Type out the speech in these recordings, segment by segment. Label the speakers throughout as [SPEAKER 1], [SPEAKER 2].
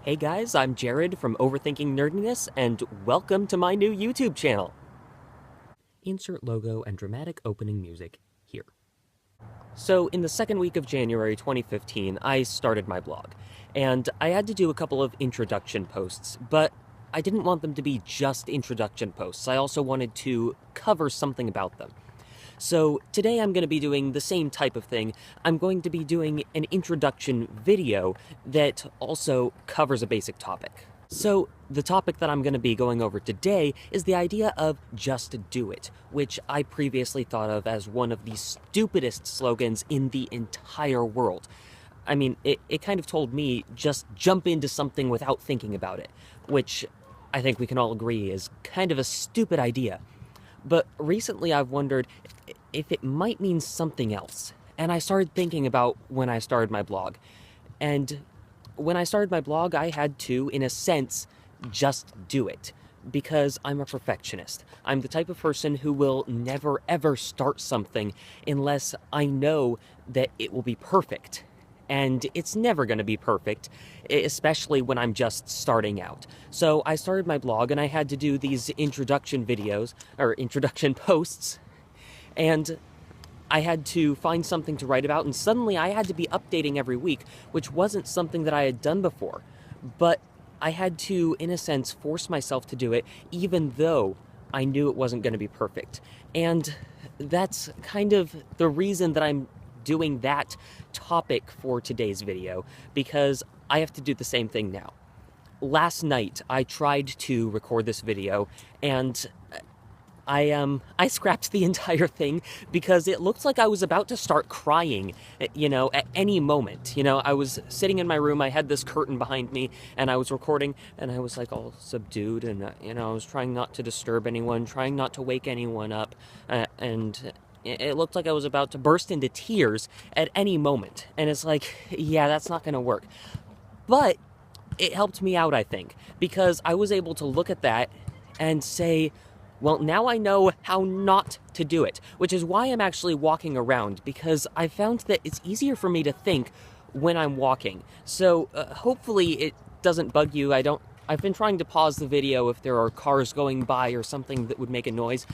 [SPEAKER 1] Hey guys, I'm Jared from Overthinking Nerdiness, and welcome to my new YouTube channel. Insert logo and dramatic opening music here. So, in the second week of January 2015, I started my blog, and I had to do a couple of introduction posts, but I didn't want them to be just introduction posts. I also wanted to cover something about them. So today I'm going to be doing the same type of thing. I'm going to be doing an introduction video that also covers a basic topic. So the topic that I'm going to be going over today is the idea of just do it, which I previously thought of as one of the stupidest slogans in the entire world. I mean, it kind of told me just jump into something without thinking about it, which I think we can all agree is kind of a stupid idea. But recently I've wondered if it might mean something else. And I started thinking about when I started my blog. And when I started my blog, I had to, in a sense, just do it. Because I'm a perfectionist. I'm the type of person who will never ever start something unless I know that it will be perfect. And it's never going to be perfect, especially when I'm just starting out. So I started my blog and I had to do these introduction videos, or introduction posts, and I had to find something to write about, and suddenly I had to be updating every week, which wasn't something that I had done before. But I had to, in a sense, force myself to do it, even though I knew it wasn't going to be perfect. And that's kind of the reason that I'm doing that topic for today's video, because I have to do the same thing now. Last night, I tried to record this video, and I scrapped the entire thing because it looked like I was about to start crying, at any moment. I was sitting in my room, I had this curtain behind me, and I was recording, and I was like all subdued, and, I was trying not to disturb anyone, trying not to wake anyone up, and it looked like I was about to burst into tears at any moment. And it's like, yeah, that's not going to work. But it helped me out, I think, because I was able to look at that and say, well, now I know how not to do it, which is why I'm actually walking around, because I found that it's easier for me to think when I'm walking. So hopefully it doesn't bug you. I've been trying to pause the video if there are cars going by or something that would make a noise.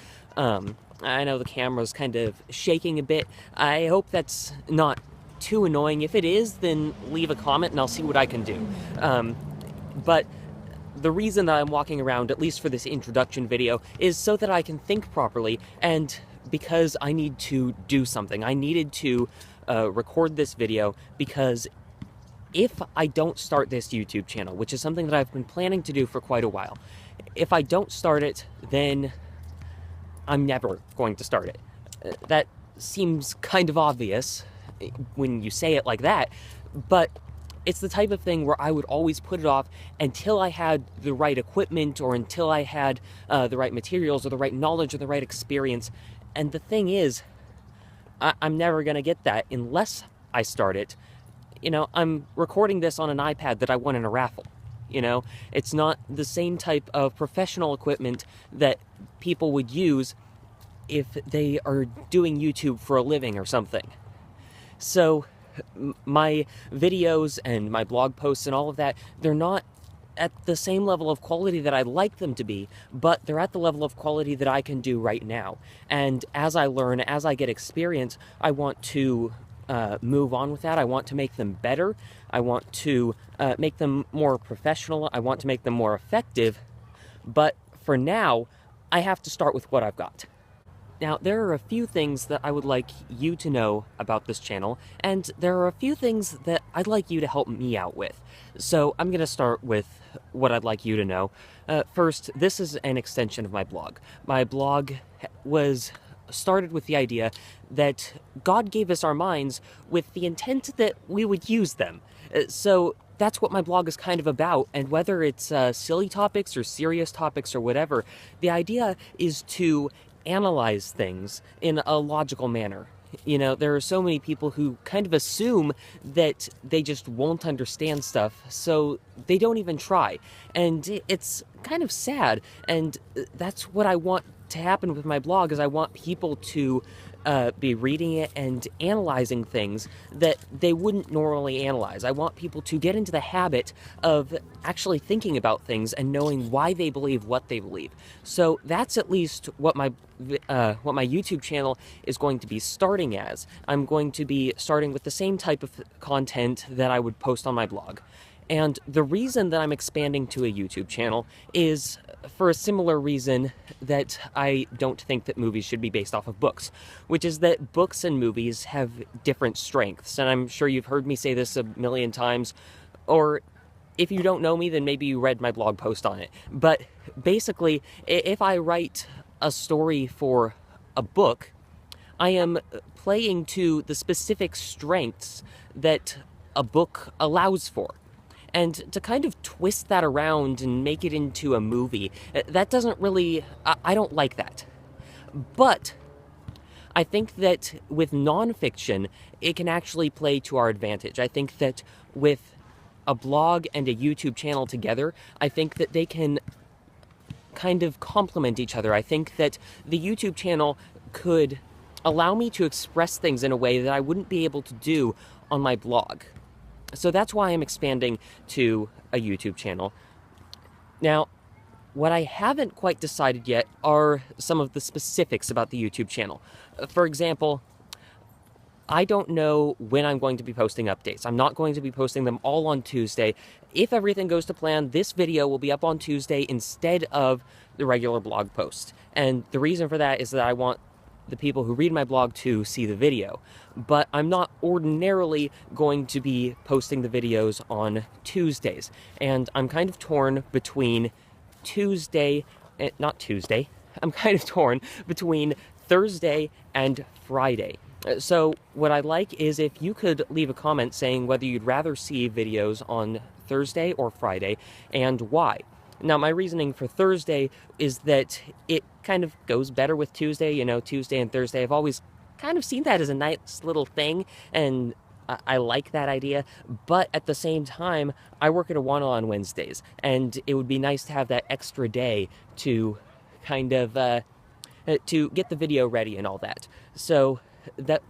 [SPEAKER 1] I know the camera's kind of shaking a bit. I hope that's not too annoying. If it is, then leave a comment and I'll see what I can do. But the reason that I'm walking around, at least for this introduction video, is so that I can think properly, and because I need to do something. I needed to record this video because if I don't start this YouTube channel, which is something that I've been planning to do for quite a while, if I don't start it, then I'm never going to start it. That seems kind of obvious when you say it like that, but it's the type of thing where I would always put it off until I had the right equipment, or until I had the right materials, or the right knowledge, or the right experience. And the thing is, I'm never going to get that unless I start it. I'm recording this on an iPad that I won in a raffle. It's not the same type of professional equipment that people would use if they are doing YouTube for a living or something. So my videos and my blog posts and all of that, they're not at the same level of quality that I'd like them to be, but they're at the level of quality that I can do right now. And as I learn, as I get experience, I want to move on with that. I want to make them better. I want to make them more professional. I want to make them more effective. But for now, I have to start with what I've got. Now, there are a few things that I would like you to know about this channel, and there are a few things that I'd like you to help me out with. So I'm going to start with what I'd like you to know. First, this is an extension of my blog. My blog was started with the idea that God gave us our minds with the intent that we would use them. So that's what my blog is kind of about, and whether it's silly topics or serious topics or whatever, the idea is to analyze things in a logical manner. There are so many people who kind of assume that they just won't understand stuff, so they don't even try. And it's kind of sad, and that's what I want to happen with my blog is I want people to be reading it and analyzing things that they wouldn't normally analyze. I want people to get into the habit of actually thinking about things and knowing why they believe what they believe. So that's at least what my YouTube channel is going to be starting as. I'm going to be starting with the same type of content that I would post on my blog. And the reason that I'm expanding to a YouTube channel is for a similar reason that I don't think that movies should be based off of books, which is that books and movies have different strengths. And I'm sure you've heard me say this a million times, or if you don't know me, then maybe you read my blog post on it. But basically, if I write a story for a book, I am playing to the specific strengths that a book allows for. And to kind of twist that around and make it into a movie, that doesn't really, I don't like that. But I think that with nonfiction, it can actually play to our advantage. I think that with a blog and a YouTube channel together, I think that they can kind of complement each other. I think that the YouTube channel could allow me to express things in a way that I wouldn't be able to do on my blog. So that's why I'm expanding to a YouTube channel. Now, what I haven't quite decided yet are some of the specifics about the YouTube channel. For example, I don't know when I'm going to be posting updates. I'm not going to be posting them all on Tuesday. If everything goes to plan, this video will be up on Tuesday instead of the regular blog post. And the reason for that is that I want the people who read my blog to see the video. But I'm not ordinarily going to be posting the videos on Tuesdays. And I'm kind of torn between I'm kind of torn between Thursday and Friday. So what I'd like is if you could leave a comment saying whether you'd rather see videos on Thursday or Friday and why. Now, my reasoning for Thursday is that it kind of goes better with Tuesday. You know, Tuesday and Thursday, I've always kind of seen that as a nice little thing, and I like that idea. But at the same time, I work at Awana on Wednesdays, and it would be nice to have that extra day to kind of to get the video ready and all that. So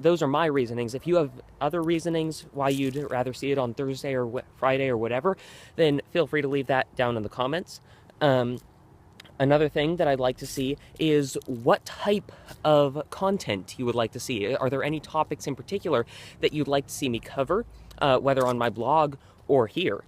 [SPEAKER 1] those are my reasonings. If you have other reasonings why you'd rather see it on Thursday or Friday or whatever, then feel free to leave that down in the comments. Another thing that I'd like to see is what type of content you would like to see. Are there any topics in particular that you'd like to see me cover, whether on my blog or here?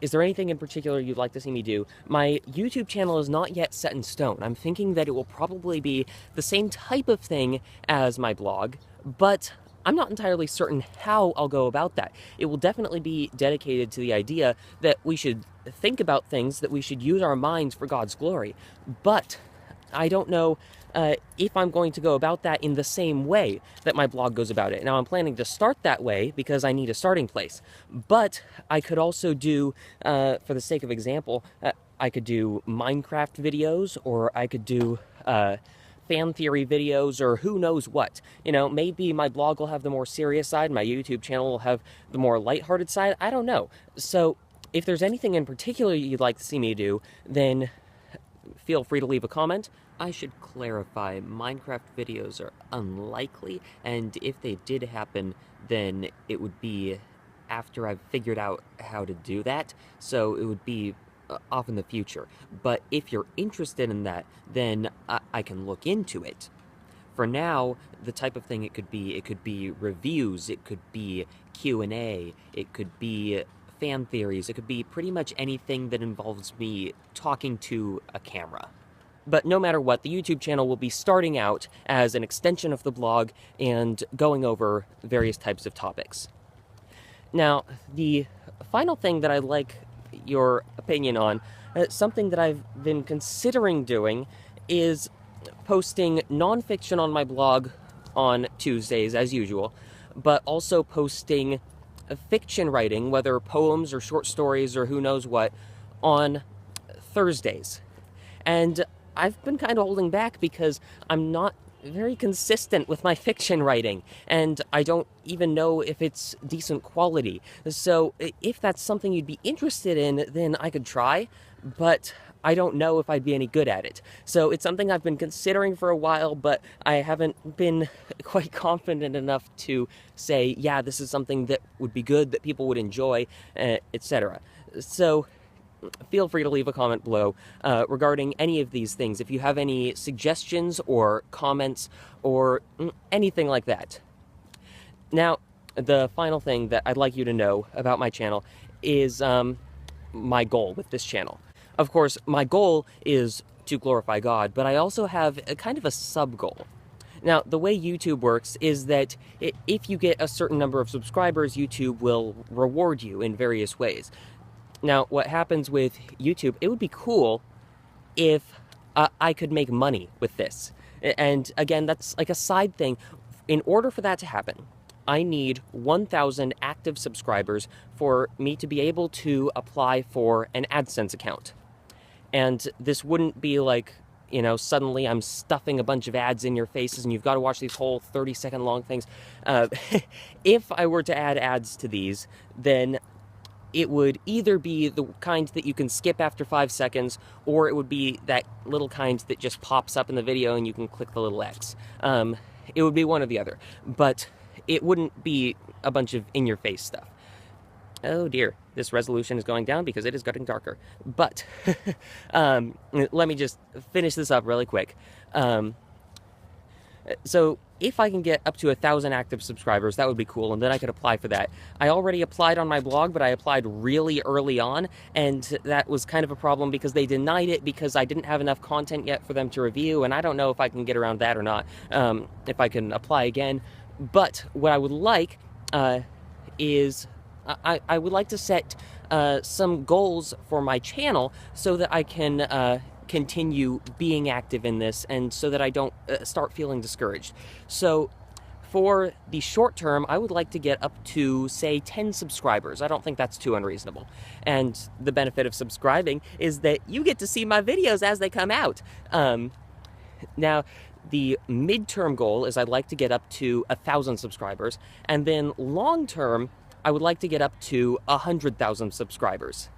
[SPEAKER 1] Is there anything in particular you'd like to see me do? My YouTube channel is not yet set in stone. I'm thinking that it will probably be the same type of thing as my blog, but I'm not entirely certain how I'll go about that. It will definitely be dedicated to the idea that we should think about things, that we should use our minds for God's glory. But I don't know if I'm going to go about that in the same way that my blog goes about it. Now, I'm planning to start that way because I need a starting place. But I could also do, for the sake of example, I could do Minecraft videos, or I could do fan theory videos, or who knows what. You know, maybe my blog will have the more serious side, my YouTube channel will have the more lighthearted side. I don't know. So if there's anything in particular you'd like to see me do, then feel free to leave a comment. I should clarify, Minecraft videos are unlikely, and if they did happen, then it would be after I've figured out how to do that, so it would be off in the future. But if you're interested in that, then I can look into it. For now, the type of thing it could be reviews, it could be Q&A, it could be fan theories, it could be pretty much anything that involves me talking to a camera. But no matter what, the YouTube channel will be starting out as an extension of the blog and going over various types of topics. Now, the final thing that I'd like your opinion on, something that I've been considering doing, is posting nonfiction on my blog on Tuesdays, as usual, but also posting fiction writing, whether poems or short stories or who knows what, on Thursdays. And I've been kind of holding back because I'm not very consistent with my fiction writing, and I don't even know if it's decent quality. So if that's something you'd be interested in, then I could try, but I don't know if I'd be any good at it. So it's something I've been considering for a while, but I haven't been quite confident enough to say, yeah, this is something that would be good, that people would enjoy, etc. So feel free to leave a comment below regarding any of these things if you have any suggestions or comments or anything like that. Now, the final thing that I'd like you to know about my channel is my goal with this channel. Of course, my goal is to glorify God, but I also have a kind of a sub-goal. Now, the way YouTube works is that if you get a certain number of subscribers, YouTube will reward you in various ways. Now, what happens with YouTube, it would be cool if I could make money with this. And again, that's like a side thing. In order for that to happen, I need 1,000 active subscribers for me to be able to apply for an AdSense account. And this wouldn't be like, you know, suddenly I'm stuffing a bunch of ads in your faces and you've got to watch these whole 30-second long things. If I were to add ads to these, then it would either be the kind that you can skip after 5 seconds, or it would be that little kind that just pops up in the video and you can click the little X. It would be one or the other, but it wouldn't be a bunch of in-your-face stuff. Oh dear, this resolution is going down because it is getting darker. But let me just finish this up really quick. So if I can get up to 1,000 active subscribers, that would be cool, and then I could apply for that. I already applied on my blog, but I applied really early on, and that was kind of a problem because they denied it because I didn't have enough content yet for them to review, and I don't know if I can get around that or not, if I can apply again. But what I would like is I would like to set some goals for my channel so that I can continue being active in this and so that I don't start feeling discouraged. So for the short term, I would like to get up to, say, 10 subscribers. I don't think that's too unreasonable. And the benefit of subscribing is that you get to see my videos as they come out. Now, the midterm goal is I'd like to get up to 1,000 subscribers, and then long term, I would like to get up to 100,000 subscribers.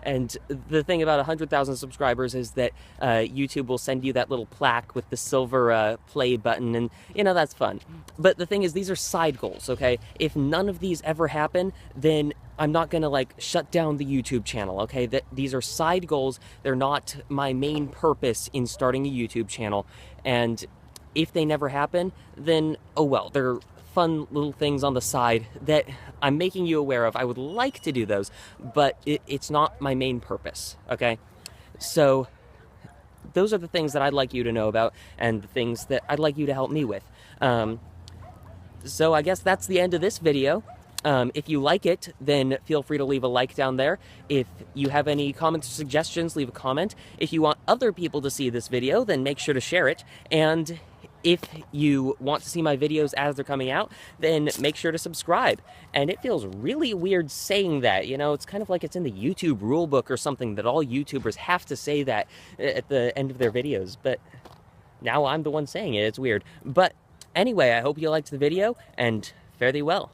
[SPEAKER 1] And the thing about 100,000 subscribers is that YouTube will send you that little plaque with the silver play button, and, you know, that's fun. But the thing is, these are side goals, okay? If none of these ever happen, then I'm not gonna, like, shut down the YouTube channel, okay? These are side goals. They're not my main purpose in starting a YouTube channel. And if they never happen, then, oh well, they're fun little things on the side that I'm making you aware of. I would like to do those, but it's not my main purpose, okay? So those are the things that I'd like you to know about and the things that I'd like you to help me with. So I guess that's the end of this video. If you like it, then feel free to leave a like down there. If you have any comments or suggestions, leave a comment. If you want other people to see this video, then make sure to share it. And if you want to see my videos as they're coming out, then make sure to subscribe. And it feels really weird saying that, you know, it's kind of like it's in the YouTube rulebook or something that all YouTubers have to say that at the end of their videos, but now I'm the one saying it. It's weird. But anyway, I hope you liked the video, and fare thee well.